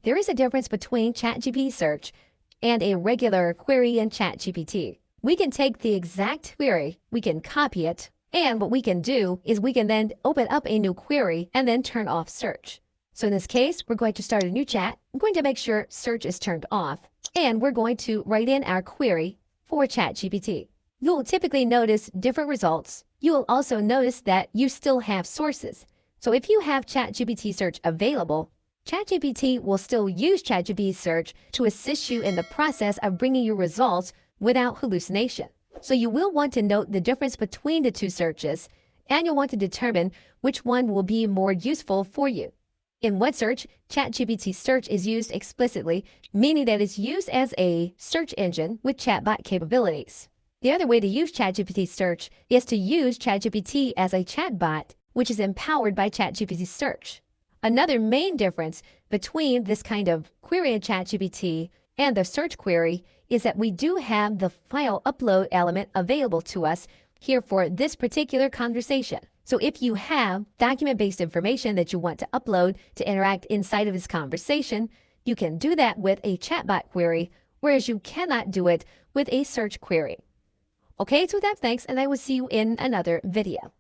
There is a difference between ChatGPT Search and a regular query in ChatGPT. We can take the exact query, we can copy it, and what we can do is we can then open up a new query and then turn off search. So in this case, we're going to start a new chat. I'm going to make sure search is turned off, and we're going to write in our query for ChatGPT. You'll typically notice different results. You will also notice that you still have sources. So if you have ChatGPT Search available, ChatGPT will still use ChatGPT Search to assist you in the process of bringing you results without hallucination. So you will want to note the difference between the two searches, and you'll want to determine which one will be more useful for you. In one search, ChatGPT Search is used explicitly, meaning that it's used as a search engine with chatbot capabilities. The other way to use ChatGPT Search is to use ChatGPT as a chatbot, which is empowered by ChatGPT Search. Another main difference between this kind of query in ChatGPT and the search query is that we do have the file upload element available to us here for this particular conversation. So if you have document-based information that you want to upload to interact inside of this conversation, you can do that with a chatbot query, whereas you cannot do it with a search query. Okay, so with that, thanks, and I will see you in another video.